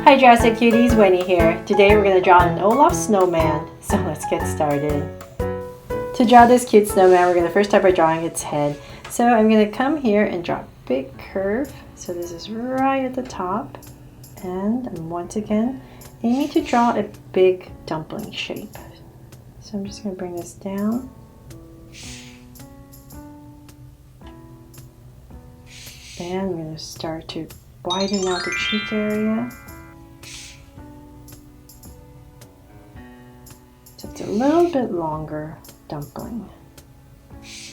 Hi Jurassic Cuties, Winnie here. Today we're going to draw an Olaf Snowman. So let's get started. To draw this cute snowman, we're going to first start by drawing its head. So I'm going to come here and draw a big curve. So this is right at the top. And I'm once again aiming to draw a big dumpling shape. So I'm just going to bring this down. And I'm going to start to widen out the cheek area. So it's a little bit longer dumpling.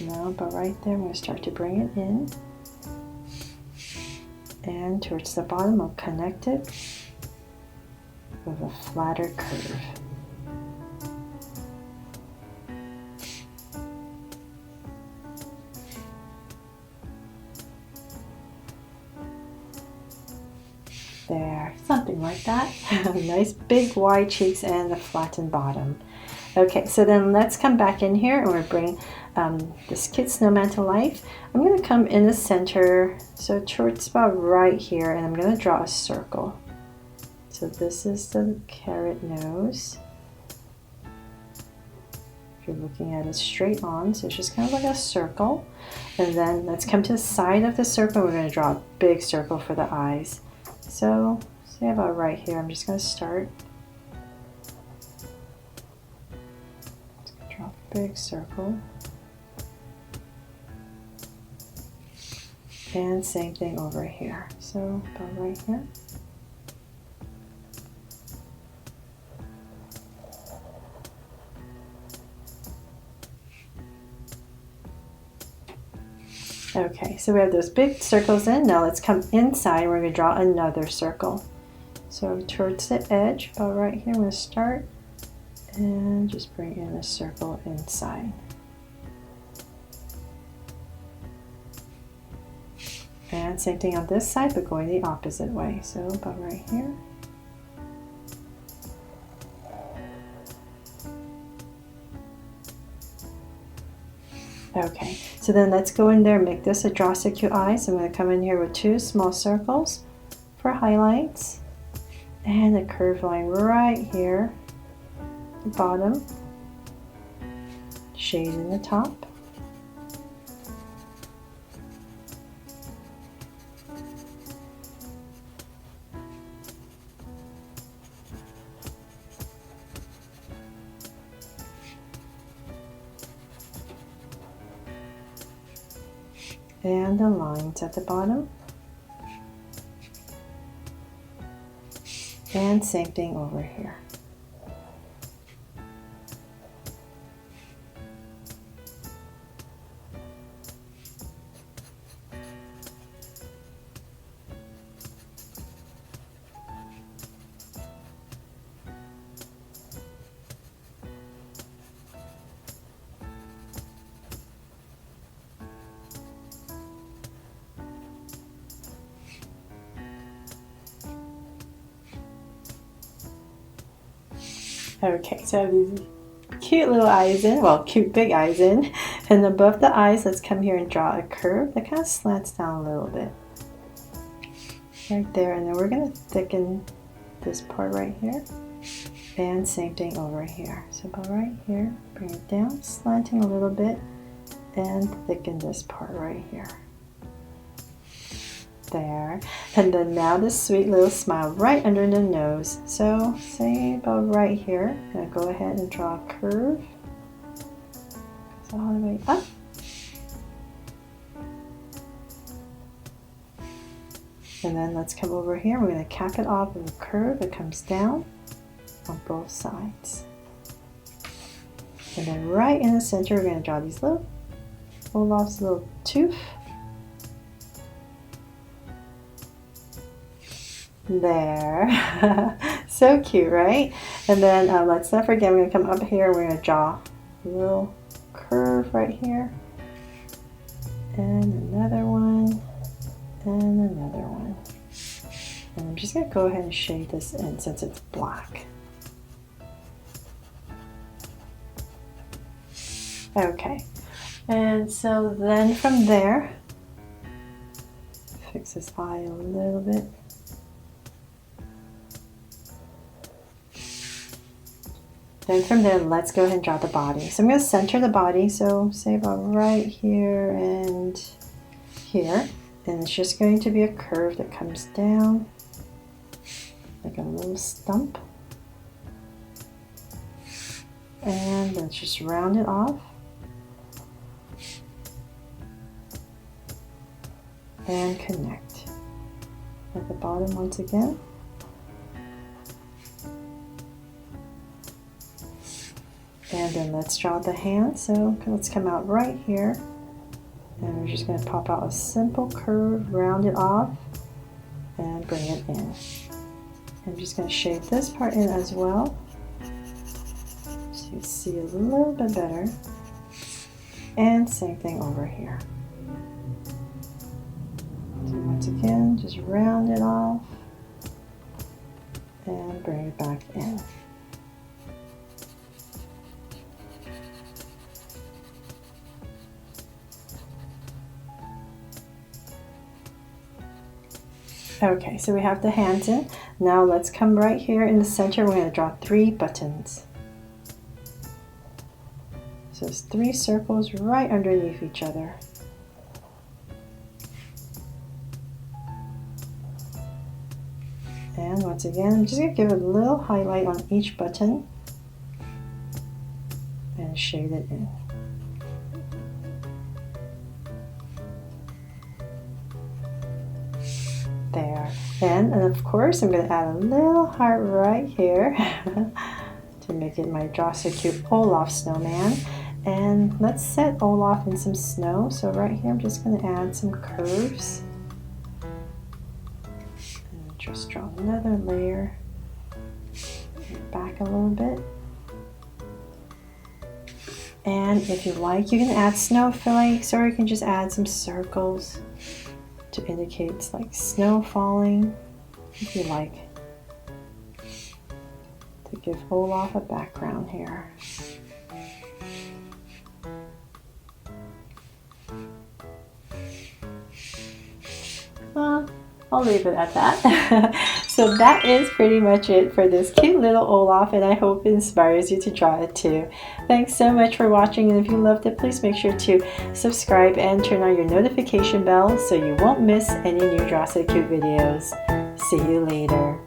Now, but right there, I'm going to start to bring it in. And towards the bottom, I'll connect it with a flatter curve. There, something like that. Nice big wide cheeks and a flattened bottom. Okay, so then let's come back in here and we'll bring this cute snowman to life. I'm going to come in the center, so towards about right here, and I'm going to draw a circle. So this is the carrot nose. If you're looking at it straight on, so it's just kind of like a circle. And then let's come to the side of the circle. We're going to draw a big circle for the eyes. So, say about right here, I'm just going to start. Just going to draw a big circle. And same thing over here. So, about right here. Okay, so we have those big circles in. Now let's come inside. We're going to draw another circle. So towards the edge, about right here, I'm going to start and just bring in a circle inside. And same thing on this side, but going the opposite way. So about right here. Okay, so then let's go in there and make this a draw so cute eyes. I'm going to come in here with two small circles for highlights and a curved line right here, the bottom, shade in the top. And the lines at the bottom. And same thing over here. Okay, so I have these cute little eyes in, well, cute big eyes in, and above the eyes, let's come here and draw a curve that kind of slants down a little bit. Right there, and then we're going to thicken this part right here, and same thing over here. So about right here, bring it down, slanting a little bit, and thicken this part right here. There, and then now this sweet little smile right under the nose. So say about right here, I'm going to go ahead and draw a curve. So all the way up. And then let's come over here. We're going to cap it off with a curve that comes down on both sides. And then right in the center, we're going to draw these little Olaf's little tooth. There. So cute, right? And then let's not forget, we're going to come up here, we're going to draw a little curve right here. And another one. And another one. And I'm just going to go ahead and shade this in since it's black. Okay. And so then from there, fix this eye a little bit. Then from there, let's go ahead and draw the body. So I'm going to center the body, so say about right here and here. And it's just going to be a curve that comes down like a little stump. And let's just round it off. And connect. At the bottom once again. And then let's draw the hand. So let's come out right here. And we're just going to pop out a simple curve, round it off, and bring it in. I'm just going to shape this part in as well, so you can see a little bit better. And same thing over here. So once again, just round it off, and bring it back in. Okay, so we have the hands in. Now let's come right here in the center. We're going to draw 3 buttons. So it's 3 circles right underneath each other. And once again, I'm just going to give a little highlight on each button and shade it in. There. And of course, I'm going to add a little heart right here to make it my Draw So Cute Olaf Snowman. And let's set Olaf in some snow. So right here, I'm just going to add some curves. And just draw another layer. Back a little bit. And if you like, you can add snowflakes, or you can just add some circles to indicate it's like snow falling, if you like, to give Olaf a background here. I'll leave it at that. So that is pretty much it for this cute little Olaf, and I hope it inspires you to draw it too. Thanks so much for watching, and if you loved it, please make sure to subscribe and turn on your notification bell so you won't miss any new Draw So Cute videos. See you later.